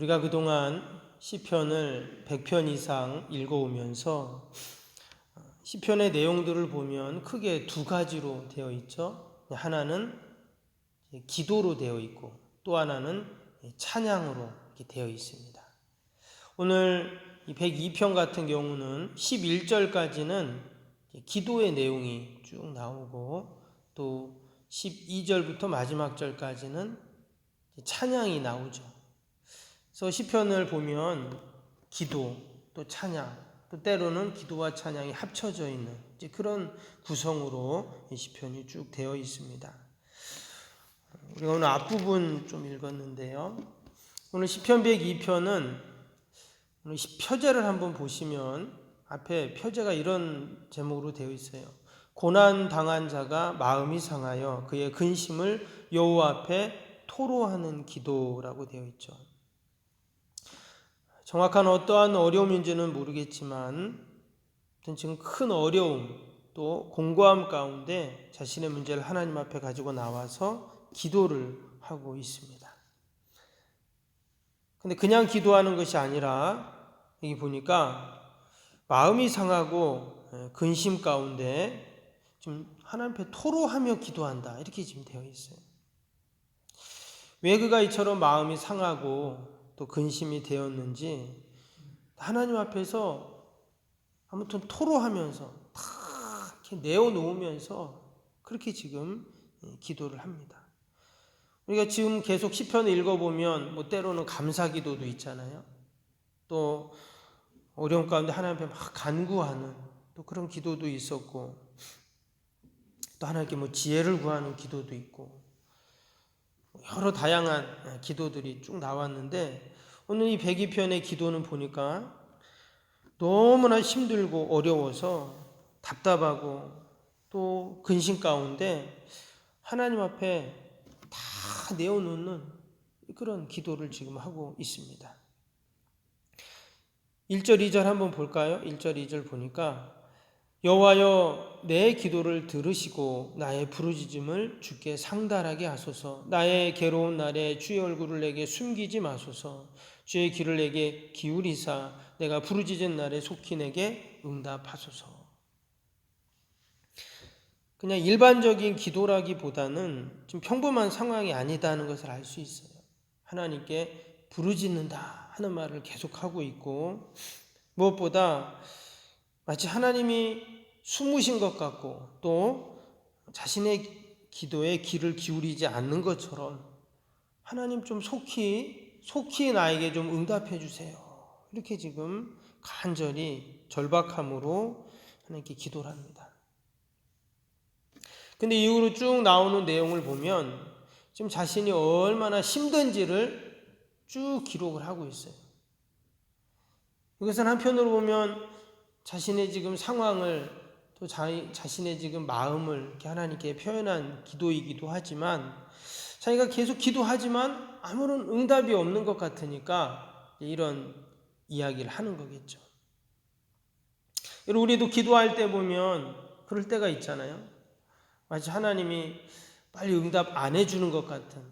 우리가 그동안 시편을 100편 이상 읽어오면서 시편의 내용들을 보면 크게 두 가지로 되어 있죠. 하나는 기도로 되어 있고 또 하나는 찬양으로 이렇게 되어 있습니다. 오늘 102편 같은 경우는 11절까지는 기도의 내용이 쭉 나오고 또 12절부터 마지막 절까지는 찬양이 나오죠. 그래서 시편을 보면 기도, 또 찬양, 또 때로는 기도와 찬양이 합쳐져 있는 그런 구성으로 이 시편이 쭉 되어 있습니다. 우리가 오늘 앞부분 좀 읽었는데요. 오늘 시편 102편은 오늘 표제를 한번 보시면 앞에 표제가 이런 제목으로 되어 있어요. 고난 당한 자가 마음이 상하여 그의 근심을 여호와 앞에 토로하는 기도라고 되어 있죠. 정확한 어떠한 어려움인지는 모르겠지만 지금 큰 어려움 또 공고함 가운데 자신의 문제를 하나님 앞에 가지고 나와서 기도를 하고 있습니다. 근데 그냥 기도하는 것이 아니라 여기 보니까 마음이 상하고 근심 가운데 좀 하나님 앞에 토로하며 기도한다, 이렇게 지금 되어 있어요. 왜 그가 이처럼 마음이 상하고 또 근심이 되었는지 하나님 앞에서 아무튼 토로하면서 다 이렇게 내어놓으면서 그렇게 지금 기도를 합니다. 우리가 지금 계속 시편을 읽어보면 뭐 때로는 감사기도도 있잖아요. 또 어려움 가운데 하나님 앞에 막 간구하는 또 그런 기도도 있었고, 또 하나님께 뭐 지혜를 구하는 기도도 있고, 여러 다양한 기도들이 쭉 나왔는데, 오늘 이 102편의 기도는 보니까 너무나 힘들고 어려워서 답답하고 또 근심 가운데 하나님 앞에 다 내어놓는 그런 기도를 지금 하고 있습니다. 1절 2절 한번 볼까요? 1절 2절 보니까 여호와여 내 기도를 들으시고 나의 부르짖음을 주께 상달하게 하소서. 나의 괴로운 날에 주의 얼굴을 내게 숨기지 마소서. 주의 귀를 내게 기울이사 내가 부르짖은 날에 속히 내게 응답하소서. 그냥 일반적인 기도라기보다는 좀 평범한 상황이 아니다는 것을 알 수 있어요. 하나님께 부르짖는다 하는 말을 계속하고 있고, 무엇보다 마치 하나님이 숨으신 것 같고 또 자신의 기도에 귀를 기울이지 않는 것처럼 하나님 좀 속히 나에게 좀 응답해 주세요, 이렇게 지금 간절히 절박함으로 하나님께 기도를 합니다. 근데 이후로 쭉 나오는 내용을 보면 지금 자신이 얼마나 힘든지를 쭉 기록을 하고 있어요. 이것은 한편으로 보면 자신의 지금 상황을 또 자신의 지금 마음을 이렇게 하나님께 표현한 기도이기도 하지만, 자기가 계속 기도하지만 아무런 응답이 없는 것 같으니까 이런 이야기를 하는 거겠죠. 여러분, 우리도 기도할 때 보면 그럴 때가 있잖아요. 마치 하나님이 빨리 응답 안 해주는 것 같은,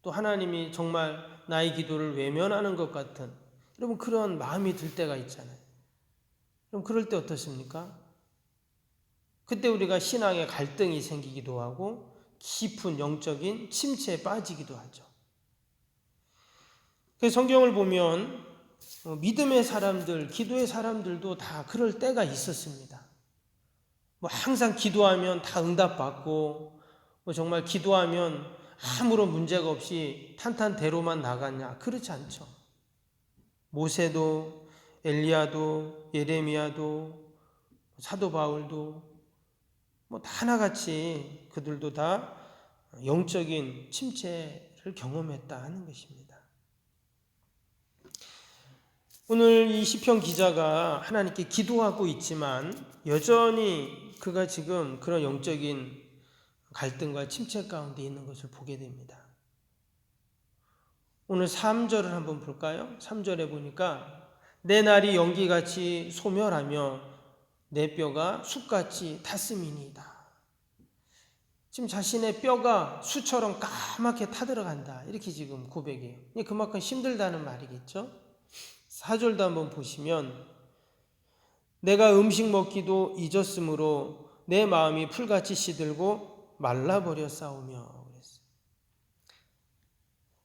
또 하나님이 정말 나의 기도를 외면하는 것 같은, 여러분 그런 마음이 들 때가 있잖아요. 그럼 그럴 때 어떻습니까? 그때 우리가 신앙에 갈등이 생기기도 하고 깊은 영적인 침체에 빠지기도 하죠. 그래서 성경을 보면 믿음의 사람들, 기도의 사람들도 다 그럴 때가 있었습니다. 뭐 항상 기도하면 다 응답받고 뭐 정말 기도하면 아무런 문제가 없이 탄탄대로만 나갔냐? 그렇지 않죠. 모세도, 엘리야도, 예레미야도, 사도 바울도 뭐 다 하나같이 그들도 다 영적인 침체를 경험했다 하는 것입니다. 오늘 이 시편 기자가 하나님께 기도하고 있지만 여전히 그가 지금 그런 영적인 갈등과 침체 가운데 있는 것을 보게 됩니다. 오늘 3절을 한번 볼까요? 3절에 보니까 내 날이 연기같이 소멸하며 내 뼈가 숯같이 탔음이니이다. 지금 자신의 뼈가 숯처럼 까맣게 타들어간다, 이렇게 지금 고백해요. 그만큼 힘들다는 말이겠죠. 4절도 한번 보시면 내가 음식 먹기도 잊었으므로 내 마음이 풀같이 시들고 말라버렸사오며 그랬어요.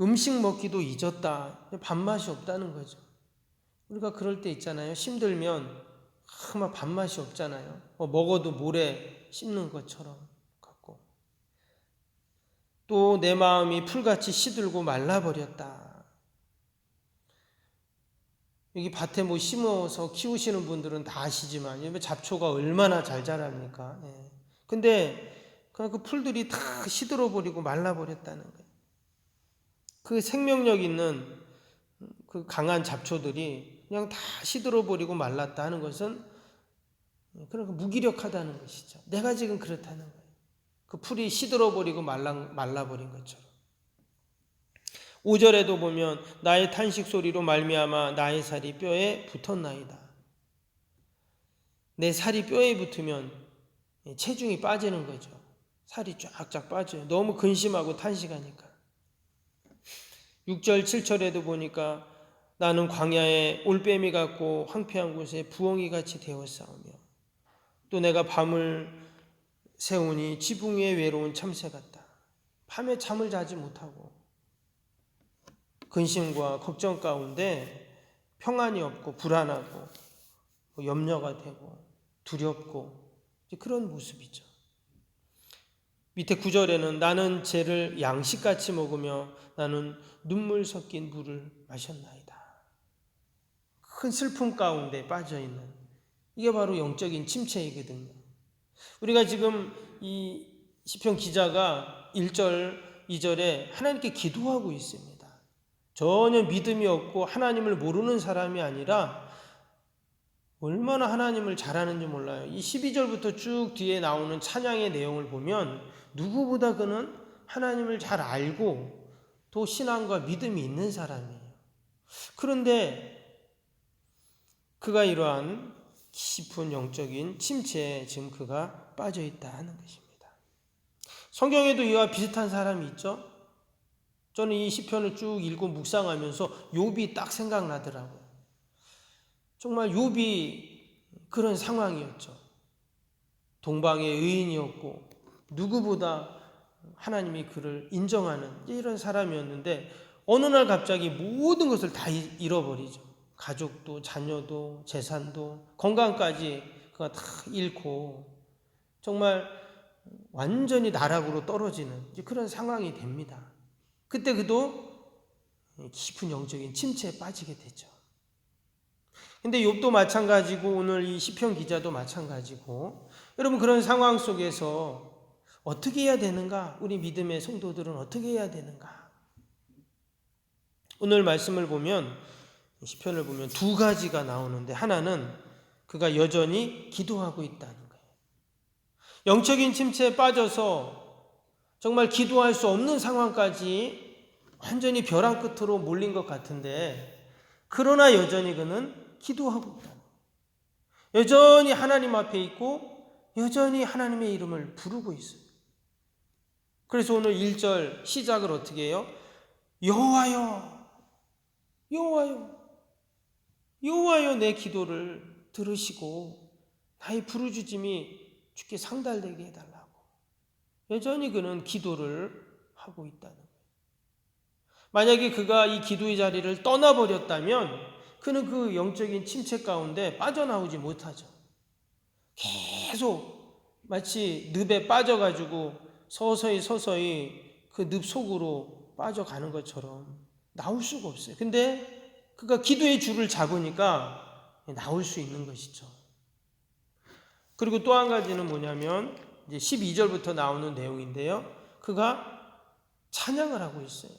음식 먹기도 잊었다, 밥맛이 없다는 거죠. 우리가 그럴 때 있잖아요. 힘들면 막 밥맛이 없잖아요. 먹어도 모래 씹는 것처럼 같고, 또 내 마음이 풀같이 시들고 말라버렸다. 여기 밭에 뭐 심어서 키우시는 분들은 다 아시지만 잡초가 얼마나 잘 자랍니까? 근데 그 풀들이 다 시들어버리고 말라버렸다는 거예요. 그 생명력 있는 그 강한 잡초들이 그냥 다 시들어버리고 말랐다 하는 것은 그러니까 무기력하다는 것이죠. 내가 지금 그렇다는 거예요. 그 풀이 시들어버리고 말라버린 것처럼. 5절에도 보면 나의 탄식 소리로 말미암아 나의 살이 뼈에 붙었나이다. 내 살이 뼈에 붙으면 체중이 빠지는 거죠. 살이 쫙쫙 빠져요. 너무 근심하고 탄식하니까. 6절 7절에도 보니까 나는 광야에 올빼미 같고 황폐한 곳에 부엉이 같이 되었사오며 또 내가 밤을 새우니 지붕 위에 외로운 참새 같다. 밤에 잠을 자지 못하고 근심과 걱정 가운데 평안이 없고 불안하고 염려가 되고 두렵고 그런 모습이죠. 밑에 9절에는 나는 쟤를 양식같이 먹으며 나는 눈물 섞인 물을 마셨나이다. 큰 슬픔 가운데 빠져있는, 이게 바로 영적인 침체이거든요. 우리가 지금 이 시편 기자가 1절, 2절에 하나님께 기도하고 있습니다. 전혀 믿음이 없고 하나님을 모르는 사람이 아니라 얼마나 하나님을 잘 아는지 몰라요. 이 12절부터 쭉 뒤에 나오는 찬양의 내용을 보면 누구보다 그는 하나님을 잘 알고 또 신앙과 믿음이 있는 사람이에요. 그런데 그가 이러한 깊은 영적인 침체에 지금 그가 빠져 있다 하는 것입니다. 성경에도 이와 비슷한 사람이 있죠. 저는 이 시편을 쭉 읽고 묵상하면서 욥이 딱 생각나더라고요. 정말 욥이 그런 상황이었죠. 동방의 의인이었고 누구보다 하나님이 그를 인정하는 이런 사람이었는데 어느 날 갑자기 모든 것을 다 잃어버리죠. 가족도 자녀도 재산도 건강까지 그가 다 잃고 정말 완전히 나락으로 떨어지는 그런 상황이 됩니다. 그때 그도 깊은 영적인 침체에 빠지게 되죠. 근데 욥도 마찬가지고 오늘 이 시편 기자도 마찬가지고 여러분 그런 상황 속에서 어떻게 해야 되는가? 우리 믿음의 성도들은 어떻게 해야 되는가? 오늘 말씀을 보면 시편을 보면 두 가지가 나오는데 하나는 그가 여전히 기도하고 있다는 거예요. 영적인 침체에 빠져서 정말 기도할 수 없는 상황까지 완전히 벼랑 끝으로 몰린 것 같은데 그러나 여전히 그는 기도하고 있다. 여전히 하나님 앞에 있고 여전히 하나님의 이름을 부르고 있어요. 그래서 오늘 1절 시작을 어떻게 해요? 여호와여 여호와여 여호와여 내 기도를 들으시고 나의 부르짖음이 주께 상달되게 해달라고. 여전히 그는 기도를 하고 있다는 거예요. 만약에 그가 이 기도의 자리를 떠나버렸다면 그는 그 영적인 침체 가운데 빠져나오지 못하죠. 계속 마치 늪에 빠져가지고 서서히 그 늪 속으로 빠져가는 것처럼 나올 수가 없어요. 근데 그가 기도의 줄을 잡으니까 나올 수 있는 것이죠. 그리고 또 한 가지는 뭐냐면 이제 12절부터 나오는 내용인데요. 그가 찬양을 하고 있어요.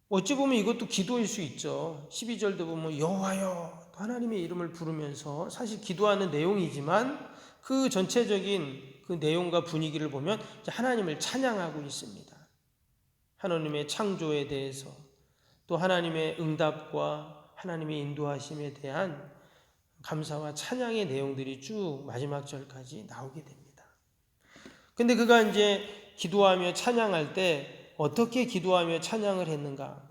어찌 보면 이것도 기도일 수 있죠. 12절도 보면 여호와여 하나님의 이름을 부르면서 사실 기도하는 내용이지만 그 전체적인 그 내용과 분위기를 보면 하나님을 찬양하고 있습니다. 하나님의 창조에 대해서 또 하나님의 응답과 하나님의 인도하심에 대한 감사와 찬양의 내용들이 쭉 마지막 절까지 나오게 됩니다. 근데 그가 이제 기도하며 찬양할 때 어떻게 기도하며 찬양을 했는가?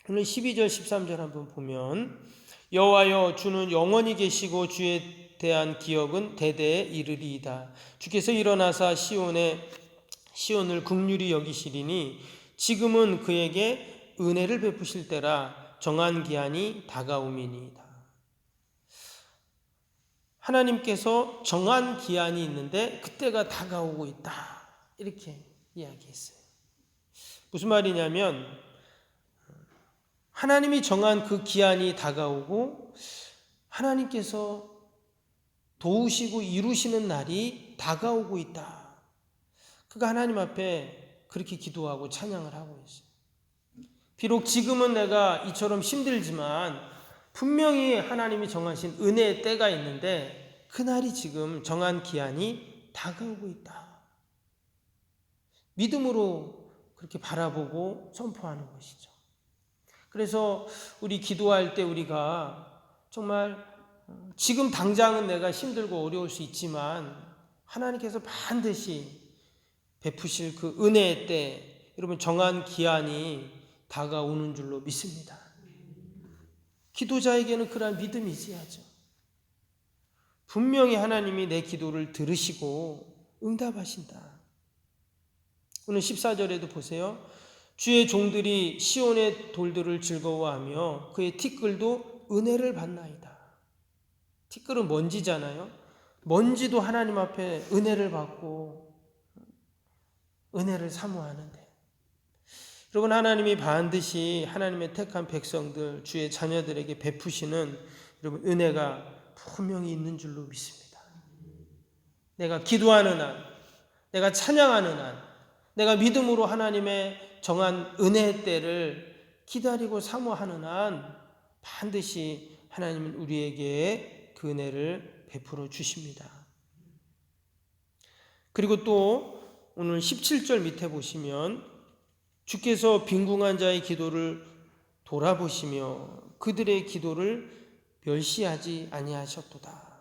오늘 12절 13절 한번 보면 여호와여 주는 영원히 계시고 주에 대한 기억은 대대에 이르리이다. 주께서 일어나사 시온을 긍휼히 여기시리니 지금은 그에게 은혜를 베푸실 때라 정한 기한이 다가옴이니이다. 하나님께서 정한 기한이 있는데 그때가 다가오고 있다. 이렇게 이야기했어요. 무슨 말이냐면 하나님이 정한 그 기한이 다가오고 하나님께서 도우시고 이루시는 날이 다가오고 있다. 그가 하나님 앞에 그렇게 기도하고 찬양을 하고 있어요. 비록 지금은 내가 이처럼 힘들지만 분명히 하나님이 정하신 은혜의 때가 있는데 그날이 지금 정한 기한이 다가오고 있다. 믿음으로 그렇게 바라보고 선포하는 것이죠. 그래서 우리 기도할 때 우리가 정말 지금 당장은 내가 힘들고 어려울 수 있지만 하나님께서 반드시 베푸실 그 은혜의 때 여러분 정한 기한이 다가오는 줄로 믿습니다. 기도자에게는 그러한 믿음이 있어야죠. 분명히 하나님이 내 기도를 들으시고 응답하신다. 오늘 14절에도 보세요. 주의 종들이 시온의 돌들을 즐거워하며 그의 티끌도 은혜를 받나이다. 티끌은 먼지잖아요. 먼지도 하나님 앞에 은혜를 받고 은혜를 사모하는데, 여러분 하나님이 반드시 하나님의 택한 백성들, 주의 자녀들에게 베푸시는 여러분 은혜가 분명히 있는 줄로 믿습니다. 내가 기도하는 한, 내가 찬양하는 한, 내가 믿음으로 하나님의 정한 은혜의 때를 기다리고 사모하는 한 반드시 하나님은 우리에게 그 은혜를 베풀어 주십니다. 그리고 또 오늘 17절 밑에 보시면 주께서 빈궁한 자의 기도를 돌아보시며 그들의 기도를 멸시하지 아니하셨도다.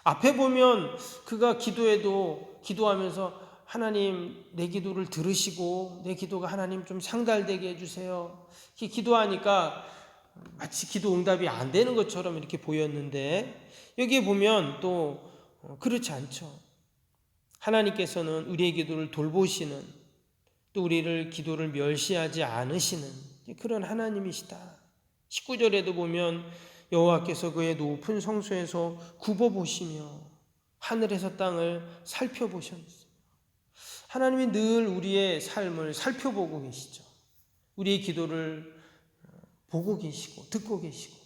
앞에 보면 그가 기도하면서 하나님 내 기도를 들으시고 내 기도가 하나님 좀 상달되게 해주세요. 이렇게 기도하니까 마치 기도 응답이 안 되는 것처럼 이렇게 보였는데, 여기에 보면 또 그렇지 않죠. 하나님께서는 우리의 기도를 돌보시는, 또 우리를 기도를 멸시하지 않으시는 그런 하나님이시다. 19절에도 보면 여호와께서 그의 높은 성소에서 굽어보시며 하늘에서 땅을 살펴보셨습니다. 하나님이 늘 우리의 삶을 살펴보고 계시죠. 우리의 기도를 보고 계시고 듣고 계시고.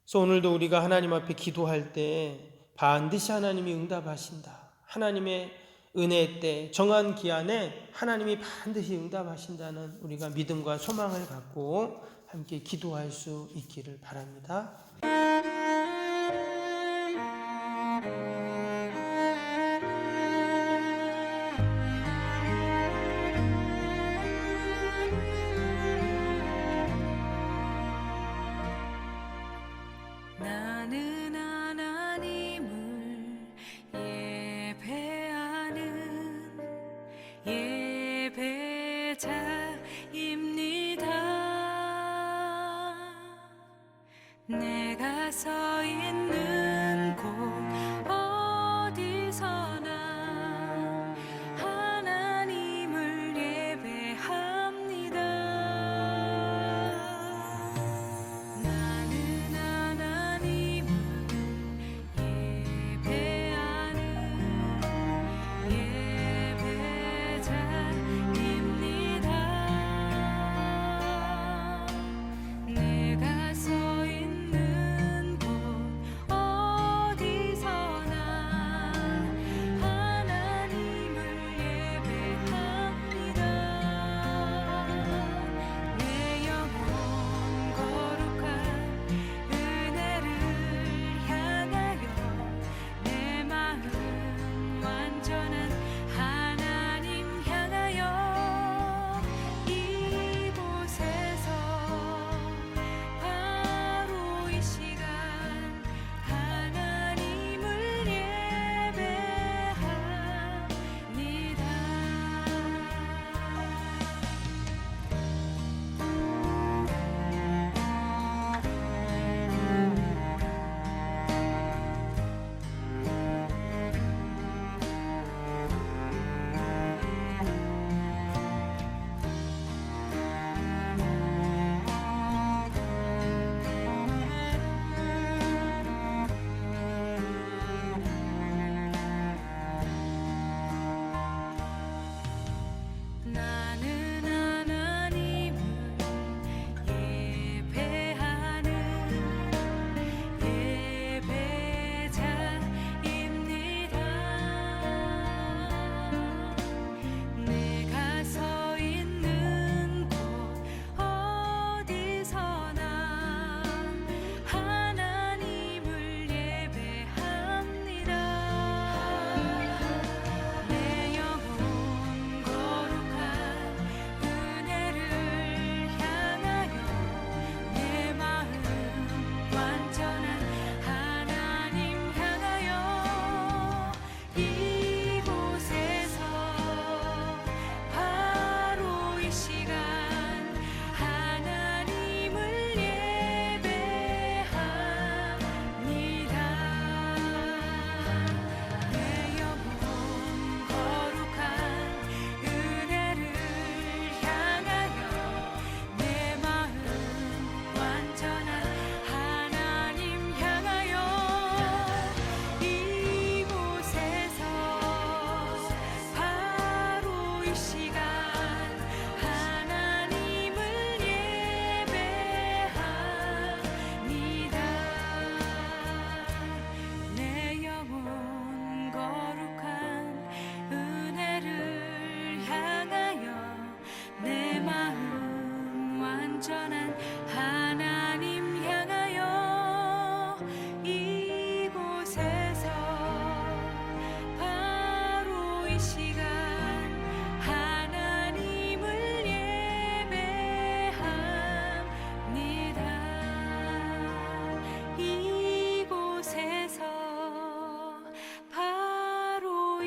그래서 오늘도 우리가 하나님 앞에 기도할 때 반드시 하나님이 응답하신다. 하나님의 은혜의 때 정한 기한에 하나님이 반드시 응답하신다는 우리가 믿음과 소망을 갖고 함께 기도할 수 있기를 바랍니다. 나는 하나님을 예배하는 예배자입니다. 내가 서 있는 곳 어디서나 하나님을 예배합니다. 나는 하나님을 예배하는 예배자입니다.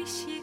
계시